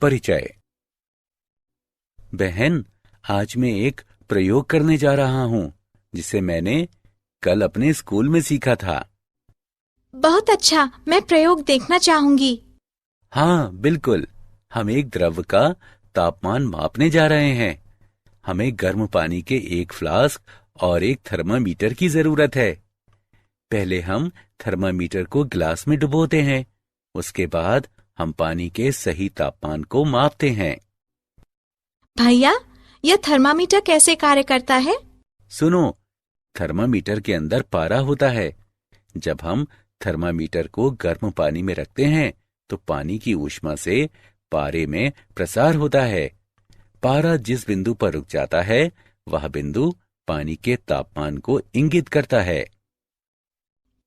परिचय। बहन, आज मैं एक प्रयोग करने जा रहा हूं जिसे मैंने कल अपने स्कूल में सीखा था। बहुत अच्छा, मैं प्रयोग देखना चाहूंगी। हाँ बिल्कुल, हम एक द्रव का तापमान मापने जा रहे हैं। हमें गर्म पानी के एक फ्लास्क और एक थर्मामीटर की जरूरत है। पहले हम थर्मामीटर को गिलास में डुबोते हैं। उसके बाद हम पानी के सही तापमान को मापते हैं। भैया, यह थर्मामीटर कैसे कार्य करता है? सुनो, थर्मामीटर के अंदर पारा होता है। जब हम थर्मामीटर को गर्म पानी में रखते हैं तो पानी की ऊष्मा से पारे में प्रसार होता है। पारा जिस बिंदु पर रुक जाता है वह बिंदु पानी के तापमान को इंगित करता है।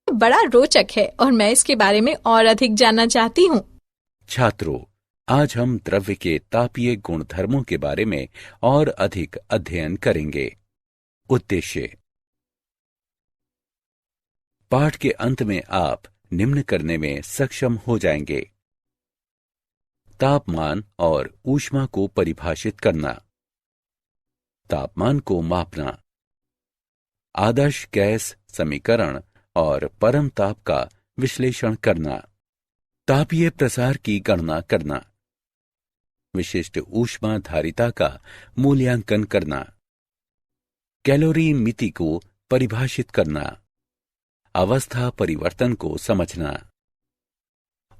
बड़ा रोचक है और मैं इसके बारे में और अधिक जानना चाहती हूँ। छात्रों, आज हम द्रव्य के तापीय गुणधर्मों के बारे में और अधिक अध्ययन करेंगे। उद्देश्य: पाठ के अंत में आप निम्न करने में सक्षम हो जाएंगे। तापमान और ऊष्मा को परिभाषित करना, तापमान को मापना, आदर्श गैस समीकरण और परम ताप का विश्लेषण करना, तापीय प्रसार की गणना करना, विशिष्ट ऊष्मा धारिता का मूल्यांकन करना, कैलोरी मिति को परिभाषित करना, अवस्था परिवर्तन को समझना,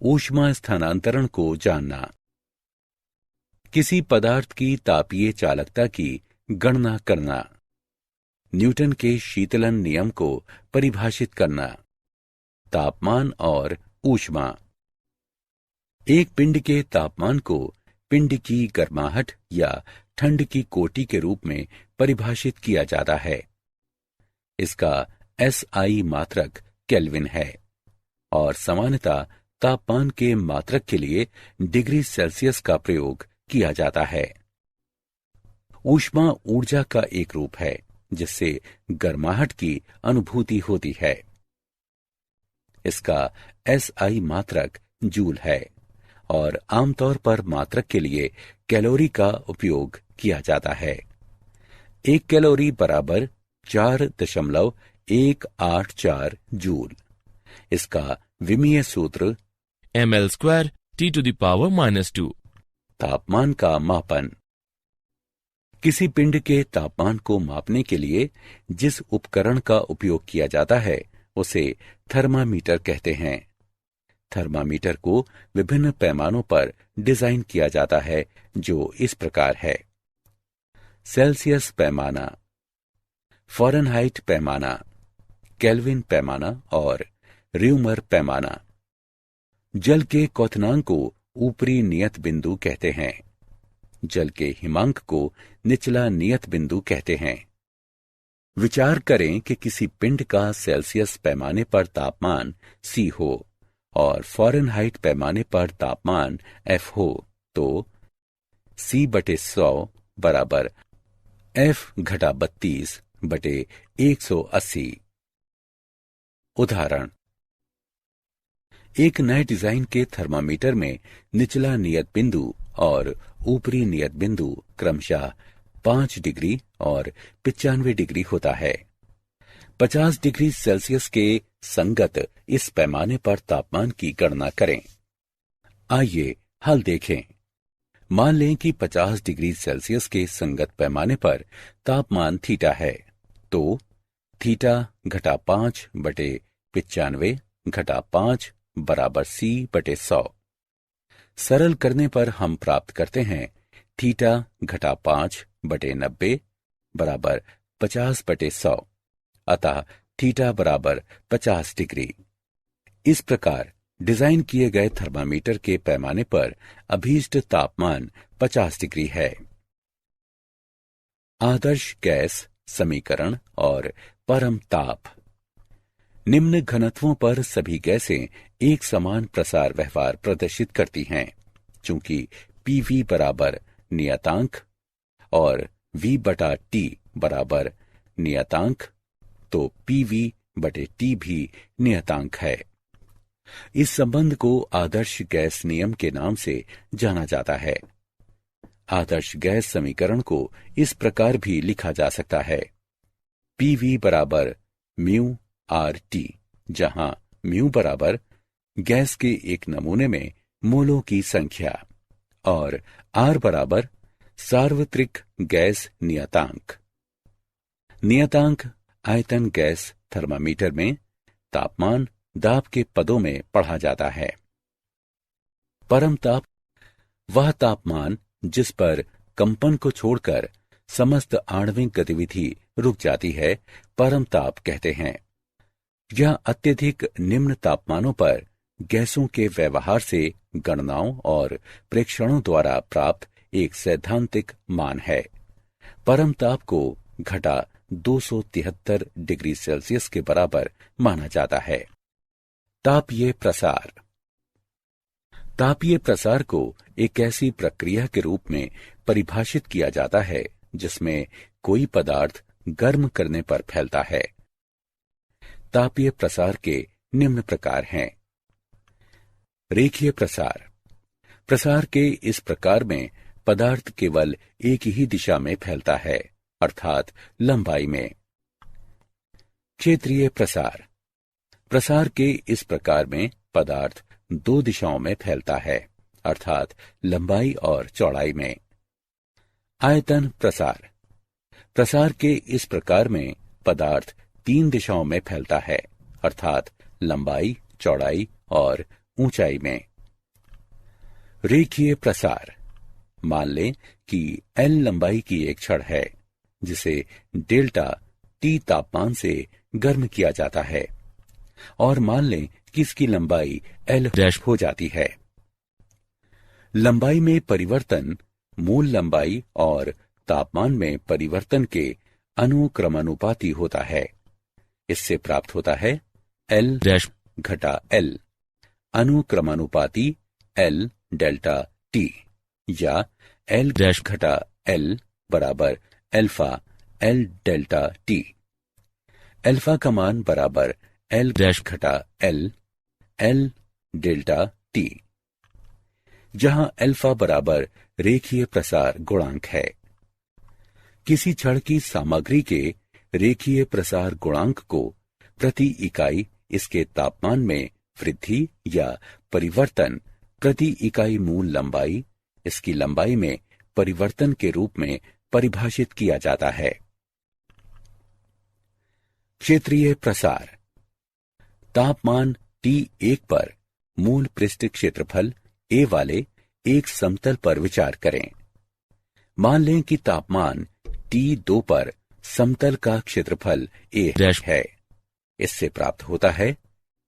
ऊष्मा स्थानांतरण को जानना, किसी पदार्थ की तापीय चालकता की गणना करना, न्यूटन के शीतलन नियम को परिभाषित करना, तापमान और ऊष्मा। एक पिंड के तापमान को पिंड की गर्माहट या ठंड की कोटि के रूप में परिभाषित किया जाता है। इसका SI मात्रक केल्विन है और सामान्यतः तापमान के मात्रक के लिए डिग्री सेल्सियस का प्रयोग किया जाता है। ऊष्मा ऊर्जा का एक रूप है जिससे गर्माहट की अनुभूति होती है। इसका SI मात्रक जूल है और आमतौर पर मात्रक के लिए कैलोरी का उपयोग किया जाता है। 1 कैलोरी बराबर 4.184 जूल। इसका विमीय सूत्र ml² T⁻⁻²। तापमान का मापन। किसी पिंड के तापमान को मापने के लिए जिस उपकरण का उपयोग किया जाता है उसे थर्मामीटर कहते हैं। थर्मामीटर को विभिन्न पैमानों पर डिजाइन किया जाता है जो इस प्रकार है: सेल्सियस पैमाना, फ़ारेनहाइट पैमाना, केल्विन पैमाना और र्यूमर पैमाना। जल के क्वथनांक को ऊपरी नियत बिंदु कहते हैं। जल के हिमांक को निचला नियत बिंदु कहते हैं। विचार करें कि किसी पिंड का सेल्सियस पैमाने पर तापमान C हो और फ़ारेनहाइट पैमाने पर तापमान F हो तो C/100 बराबर F-32/180। उदाहरण: एक नए डिजाइन के थर्मामीटर में निचला नियत बिंदु और ऊपरी नियत बिंदु क्रमशः 5 डिग्री और 95 डिग्री होता है। 50 डिग्री सेल्सियस के संगत इस पैमाने पर तापमान की गणना करें। आइए हल देखें। मान लें कि 50 डिग्री सेल्सियस के संगत पैमाने पर तापमान थीटा है तो θ-5/95 बराबर C/100। सरल करने पर हम प्राप्त करते हैं θ-5/90 बराबर 50/100, अतः थीटा बराबर 50 डिग्री। इस प्रकार डिजाइन किए गए थर्मामीटर के पैमाने पर अभीष्ट तापमान 50 डिग्री है। आदर्श गैस समीकरण और परम ताप। निम्न घनत्वों पर सभी गैसें एक समान प्रसार व्यवहार प्रदर्शित करती हैं। चूंकि PV बराबर नियतांक और V/T बराबर नियतांक तो PV/T भी नियतांक है। इस संबंध को आदर्श गैस नियम के नाम से जाना जाता है। आदर्श गैस समीकरण को इस प्रकार भी लिखा जा सकता है, PV बराबर म्यू आर टी, जहां म्यू बराबर गैस के एक नमूने में मोलों की संख्या और आर बराबर सार्वत्रिक गैस नियतांक। नियतांक आयतन गैस थर्मामीटर में तापमान दाब के पदों में पढ़ा जाता है। परम ताप वह तापमान जिस पर कंपन को छोड़कर समस्त आणविक गतिविधि रुक जाती है, परम ताप कहते हैं। यह अत्यधिक निम्न तापमानों पर गैसों के व्यवहार से गणनाओं और प्रेक्षणों द्वारा प्राप्त एक सैद्धांतिक मान है। परम ताप को घटा 273 डिग्री सेल्सियस के बराबर माना जाता है। तापीय प्रसार। तापीय प्रसार को एक ऐसी प्रक्रिया के रूप में परिभाषित किया जाता है जिसमें कोई पदार्थ गर्म करने पर फैलता है। तापीय प्रसार के निम्न प्रकार हैं। रेखीय प्रसार। प्रसार के इस प्रकार में पदार्थ केवल एक ही दिशा में फैलता है, अर्थात लंबाई में। क्षेत्रीय प्रसार। प्रसार के इस प्रकार में पदार्थ दो दिशाओं में फैलता है, अर्थात लंबाई और चौड़ाई में। आयतन प्रसार। प्रसार के इस प्रकार में पदार्थ तीन दिशाओं में फैलता है, अर्थात लंबाई, चौड़ाई और ऊंचाई में। रेखीय प्रसार। मान लें कि L लंबाई की एक छड़ है जिसे डेल्टा T तापमान से गर्म किया जाता है, और मान लें कि इसकी लंबाई L डैश हो जाती है। लंबाई में परिवर्तन मूल लंबाई और तापमान में परिवर्तन के अनुक्रमानुपाती होता है। इससे प्राप्त होता है L डैश घटा L अनुक्रमानुपाती L डेल्टा T, या L डैश घटा L बराबर alpha L delta T। Alpha का मान बराबर L डैश घटा L डेल्टा T, जहां अल्फा बराबर रेखीय प्रसार गुणांक है। किसी छड़ की सामग्री के रेखीय प्रसार गुणांक को प्रति इकाई इसके तापमान में वृद्धि या परिवर्तन प्रति इकाई मूल लंबाई इसकी लंबाई में परिवर्तन के रूप में परिभाषित किया जाता है। क्षेत्रीय प्रसार। तापमान T1 पर मूल पृष्ठ क्षेत्रफल A वाले एक समतल पर विचार करें। मान लें कि तापमान T2 पर समतल का क्षेत्रफल A है। इससे प्राप्त होता है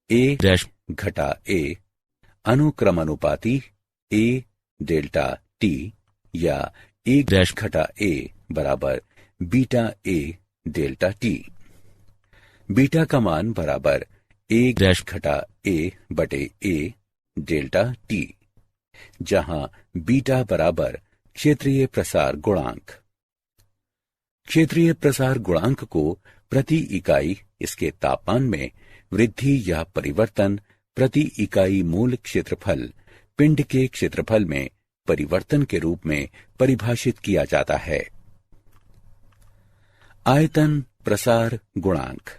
A घटा A अनुक्रमानुपाती A डेल्टा T, या A घटा A बराबर beta A delta T। Beta का मान बराबर A घटा A बटे A डेल्टा T, जहां बीटा बराबर क्षेत्रीय प्रसार गुणांक। क्षेत्रीय प्रसार गुणांक को प्रति इकाई इसके तापमान में वृद्धि या परिवर्तन प्रति इकाई मूल क्षेत्रफल पिंड के क्षेत्रफल में परिवर्तन के रूप में परिभाषित किया जाता है। आयतन प्रसार गुणांक।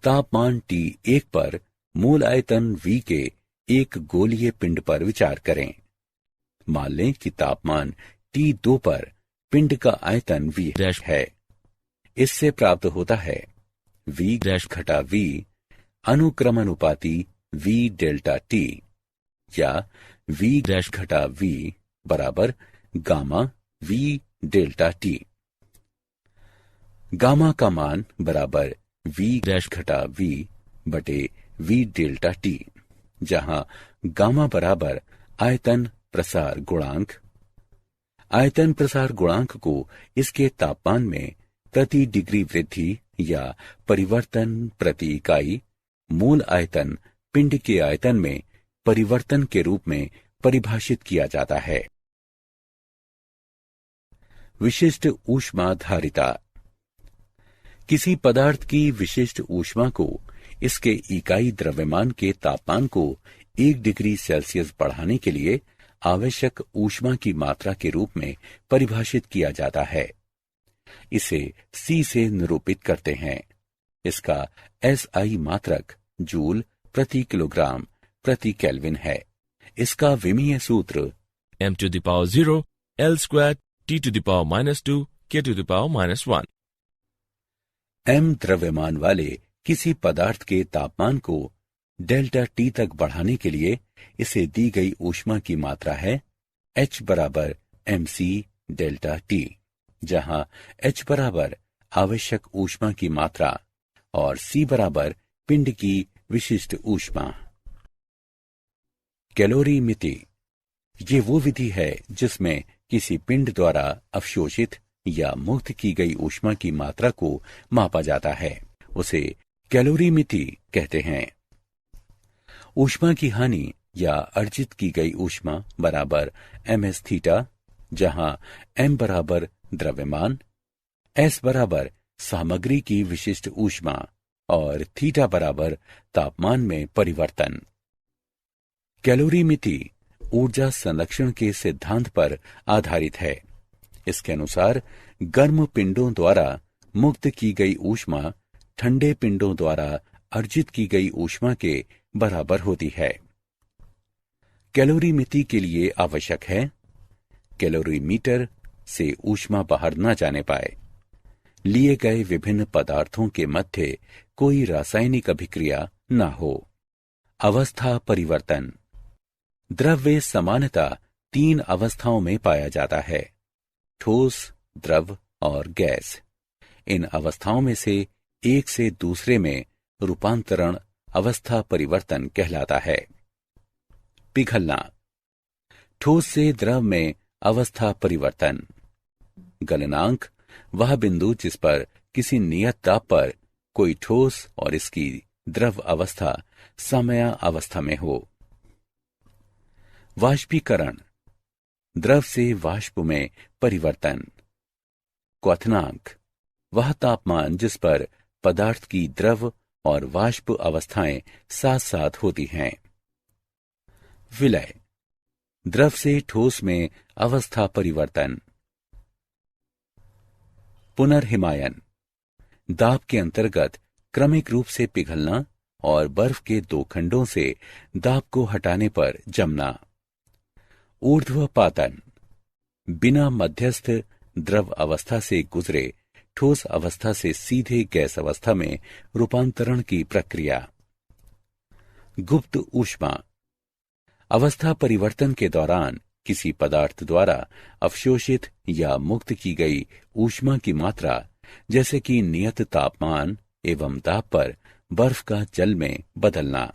तापमान T1 पर मूल आयतन V के एक गोलीय पिंड पर विचार करें। मान लें कि तापमान T2 पर पिंड का आयतन V है। इससे प्राप्त होता है V घटा V अनुक्रमानुपाती V डेल्टा T, या V घटा V बराबर gamma V delta T। Gamma का मान बराबर V घटा V बटे V डेल्टा T, जहां गामा बराबर आयतन प्रसार गुणांक। आयतन प्रसार गुणांक को इसके तापमान में प्रति डिग्री वृद्धि या परिवर्तन प्रति इकाई मूल आयतन पिंड के आयतन में परिवर्तन के रूप में परिभाषित किया जाता है। विशिष्ट ऊष्मा धारिता। किसी पदार्थ की विशिष्ट ऊष्मा को इसके इकाई द्रव्यमान के तापमान को 1 डिग्री सेल्सियस बढ़ाने के लिए आवश्यक ऊष्मा की मात्रा के रूप में परिभाषित किया जाता है। इसे C से निरूपित करते हैं। इसका SI मात्रक जूल प्रति किलोग्राम प्रति केल्विन है। इसका विमीय सूत्र m to the power 0 L square T to the power minus 2 K to the power minus 1. m द्रव्यमान वाले किसी पदार्थ के तापमान को डेल्टा T तक बढ़ाने के लिए इसे दी गई ऊष्मा की मात्रा है H बराबर mc डेल्टा T, जहां H बराबर आवश्यक ऊष्मा की मात्रा और C बराबर पिंड की विशिष्ट ऊष्मा। कैलोरीमिति ये वो विधि है जिसमें किसी पिंड द्वारा अवशोषित या मुक्त की गई ऊष्मा की मात्रा को मापा जाता है, उसे कैलोरीमिति कहते हैं। ऊष्मा की हानि या अर्जित की गई ऊष्मा बराबर ms थीटा, जहां m बराबर द्रव्यमान, s बराबर सामग्री की विशिष्ट ऊष्मा और थीटा बराबर तापमान में परिवर्तन। कैलोरीमिति ऊर्जा संरक्षण के सिद्धांत पर आधारित है। इसके अनुसार गर्म पिंडों द्वारा मुक्त की गई ऊष्मा ठंडे पिंडों द्वारा अर्जित की गई ऊष्मा के बराबर होती है। कैलोरीमिति के लिए आवश्यक है कैलोरीमीटर से ऊष्मा बाहर न जाने पाए, लिए गए विभिन्न पदार्थों के मध्य कोई रासायनिक अभिक्रिया न हो। अवस्था परिवर्तन। द्रव्य सामान्यतः 3 अवस्थाओं में पाया जाता है, ठोस, द्रव और गैस। इन अवस्थाओं में से एक से दूसरे में रूपांतरण अवस्था परिवर्तन कहलाता है। पिघलना। ठोस से द्रव में अवस्था परिवर्तन। गलनांक वह बिंदु जिस पर किसी नियत ताप पर कोई ठोस और इसकी द्रव अवस्था समया अवस्था में हो। वाष्पीकरण। द्रव से वाष्प में परिवर्तन। क्वथनांक वह तापमान जिस पर पदार्थ की द्रव और वाष्प अवस्थाएं साथ साथ होती हैं। विलय। द्रव से ठोस में अवस्था परिवर्तन। पुनर्हिमायन। दाब के अंतर्गत क्रमिक रूप से पिघलना और बर्फ के 2 खंडों से दाब को हटाने पर जमना। ऊर्ध्वपातन। बिना मध्यस्थ द्रव अवस्था से गुजरे ठोस अवस्था से सीधे गैस अवस्था में रूपांतरण की प्रक्रिया। गुप्त ऊष्मा। अवस्था परिवर्तन के दौरान किसी पदार्थ द्वारा अवशोषित या मुक्त की गई ऊष्मा की मात्रा, जैसे कि नियत तापमान एवं दाब पर बर्फ का जल में बदलना।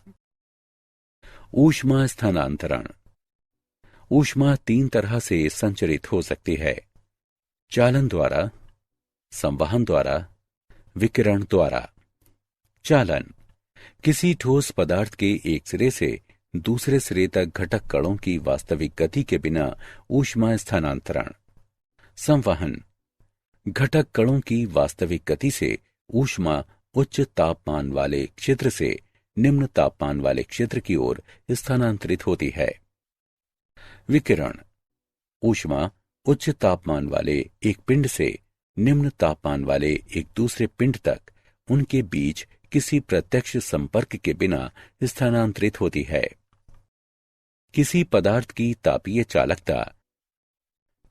ऊष्मा स्थानांतरण। ऊष्मा 3 तरह से संचरित हो सकती है, चालन द्वारा, संवहन द्वारा, विकिरण द्वारा। चालन। किसी ठोस पदार्थ के एक सिरे से दूसरे सिरे तक घटक कणों की वास्तविक गति के बिना ऊष्मा स्थानांतरण। संवहन। घटक कणों की वास्तविक गति से ऊष्मा उच्च तापमान वाले क्षेत्र से निम्न तापमान वाले क्षेत्र की ओर स्थानांतरित होती है। विकिरण। ऊष्मा उच्च तापमान वाले एक पिंड से निम्न तापमान वाले एक दूसरे पिंड तक उनके बीच किसी प्रत्यक्ष संपर्क के बिना स्थानांतरित होती है। किसी पदार्थ की तापीय चालकता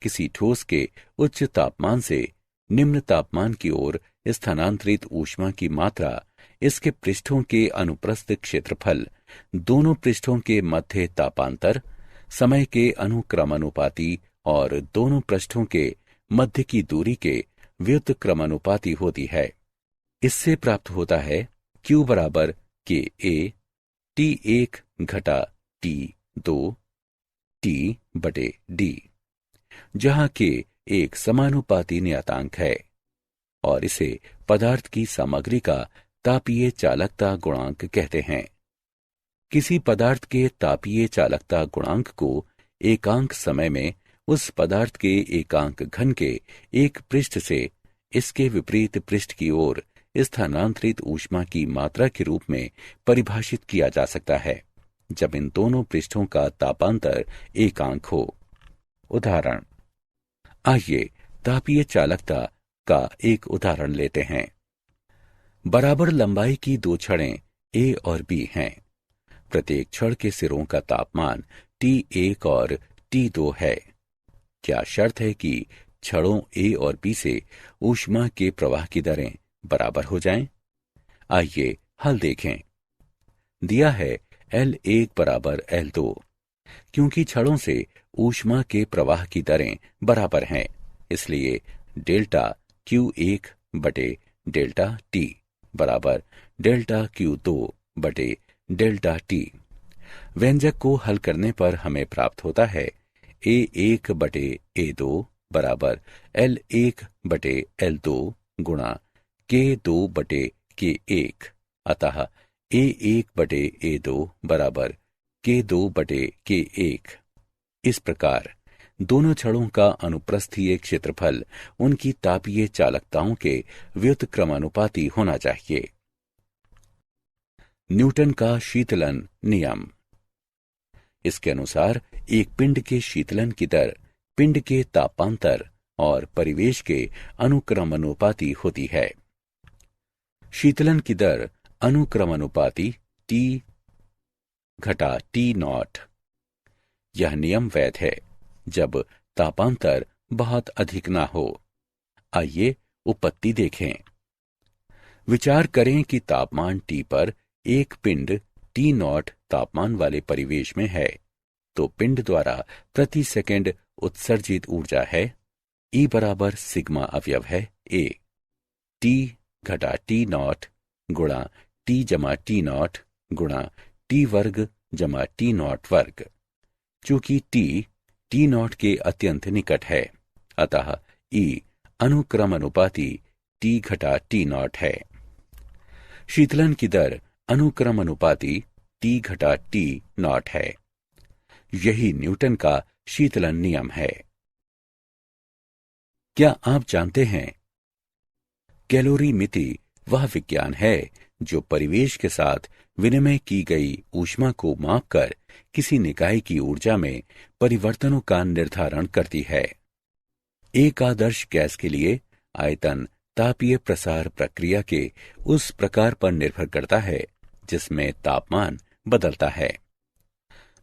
किसी ठोस के उच्च तापमान से निम्न तापमान की ओर स्थानांतरित ऊष्मा की मात्रा इसके पृष्ठों के अनुप्रस्थ क्षेत्रफल, दोनों पृष्ठों के मध्य तापांतर, समय के अनुक्रमानुपाती और दोनों पृष्ठों के मध्य की दूरी के व्युत्क्रमानुपाती होती है। इससे प्राप्त होता है Q बराबर KA T1 घटा T2 T बटे D, जहां K एक समानुपाती नियतांक है और इसे पदार्थ की सामग्री का तापीय चालकता गुणांक कहते हैं। किसी पदार्थ के तापीय चालकता गुणांक को एकांक समय में उस पदार्थ के एकांक घन के एक पृष्ठ से इसके विपरीत पृष्ठ की ओर स्थानांतरित ऊष्मा की मात्रा के रूप में परिभाषित किया जा सकता है जब इन दोनों पृष्ठों का तापांतर एकांक हो। उदाहरण, आइए तापीय चालकता का एक उदाहरण लेते हैं। बराबर लंबाई की दो छड़ें A और B हैं। प्रत्येक छड़ के सिरों का तापमान T1 और T2 है। क्या शर्त है कि छड़ों A और B से ऊष्मा के प्रवाह की दरें बराबर हो जाएं? आइए हल देखें। दिया है L1 बराबर L2। क्योंकि छड़ों से ऊष्मा के प्रवाह की दरें बराबर हैं, इसलिए डेल्टा Q1 बटे डेल्टा T बराबर डेल्टा Q2 बटे डेल्टा T। व्यंजक को हल करने पर हमें प्राप्त होता है A1 बटे A2 बराबर L1 बटे L2 गुणा K2 बटे K1। अतः A1 बटे A2 बराबर K2 बटे K1। इस प्रकार दोनों छड़ों का अनुप्रस्थीय क्षेत्रफल उनकी तापीय चालकताओं के व्युत्क्रमानुपाती होना चाहिए। न्यूटन का शीतलन नियम। इसके अनुसार एक पिंड के शीतलन की दर पिंड के तापांतर और परिवेश के अनुक्रमानुपाती होती है। शीतलन की दर अनुक्रमानुपाती T घटा T0। यह नियम वैध है जब तापांतर बहुत अधिक ना हो। आइए उपपत्ति देखें। विचार करें कि तापमान T पर एक पिंड T0 तापमान वाले परिवेश में है, तो पिंड द्वारा प्रति सेकंड उत्सर्जित ऊर्जा है E बराबर सिग्मा अवयव है A T घटा T0 गुणा T जमा T0 गुणा T वर्ग जमा T0 वर्ग। चूंकि T0 के अत्यंत निकट है, अतः E अनुक्रमानुपाती T घटा T0 है। शीतलन की दर अनुक्रमानुपाती T घटा T0 है। यही न्यूटन का शीतलन नियम है। क्या आप जानते हैं, कैलोरीमिति वह विज्ञान है जो परिवेश के साथ विनिमय की गई ऊष्मा को मापकर किसी निकाय की ऊर्जा में परिवर्तनों का निर्धारण करती है। एक आदर्श गैस के लिए आयतन तापीय प्रसार प्रक्रिया के उस प्रकार पर निर्भर करता है जिसमें तापमान बदलता है।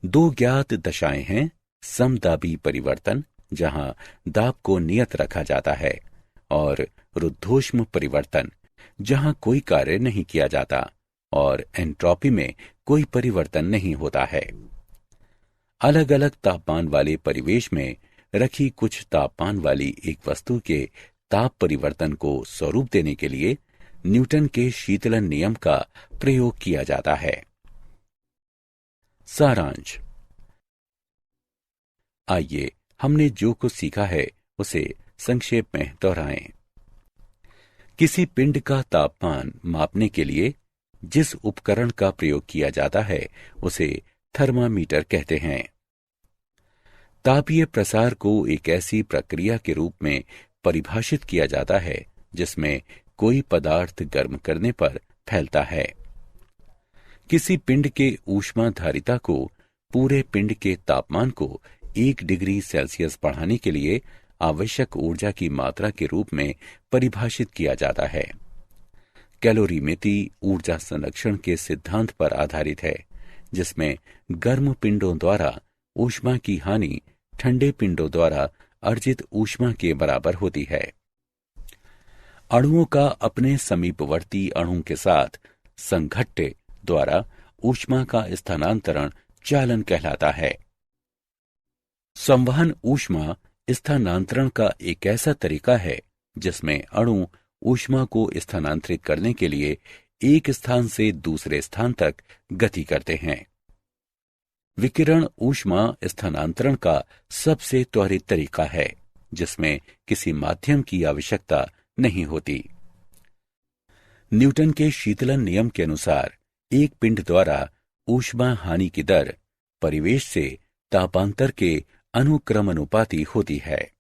दो ज्ञात दशाएं हैं, समदाबी परिवर्तन जहां दाब को नियत रखा जाता है और रुद्धोष्म परिवर्तन जहां कोई कार्य नहीं किया जाता और एंट्रोपी में कोई परिवर्तन नहीं होता है। अलग अलग तापमान वाले परिवेश में रखी कुछ तापमान वाली एक वस्तु के ताप परिवर्तन को स्वरूप देने के लिए न्यूटन के शीतलन नियम का प्रयोग किया जाता है। सारांश। आइए हमने जो कुछ सीखा है उसे संक्षेप में दोहराएं। किसी पिंड का तापमान मापने के लिए जिस उपकरण का प्रयोग किया जाता है उसे थर्मामीटर कहते हैं। तापीय प्रसार को एक ऐसी प्रक्रिया के रूप में परिभाषित किया जाता है जिसमें कोई पदार्थ गर्म करने पर फैलता है। किसी पिंड के ऊष्माधारिता को पूरे पिंड के तापमान को 1 डिग्री सेल्सियस बढ़ाने के लिए आवश्यक ऊर्जा की मात्रा के रूप में परिभाषित किया जाता है। कैलोरीमिति ऊर्जा संरक्षण के सिद्धांत पर आधारित है, जिसमें गर्म पिंडों द्वारा ऊष्मा की हानि ठंडे पिंडों द्वारा अर्जित ऊष्मा के बराबर होती है। अणुओं का अपने समीपवर्ती अणु के साथ संघट्ट द्वारा ऊष्मा का स्थानांतरण चालन कहलाता है। संवहन ऊष्मा स्थानांतरण का एक ऐसा तरीका है जिसमें अणु ऊष्मा को स्थानांतरित करने के लिए एक स्थान से दूसरे स्थान तक गति करते हैं। विकिरण ऊष्मा स्थानांतरण का सबसे त्वरित तरीका है जिसमें किसी माध्यम की आवश्यकता नहीं होती। न्यूटन के शीतलन नियम के अनुसार एक पिंड द्वारा ऊष्मा हानि की दर परिवेश से तापांतर के अनुक्रमानुपाती होती है।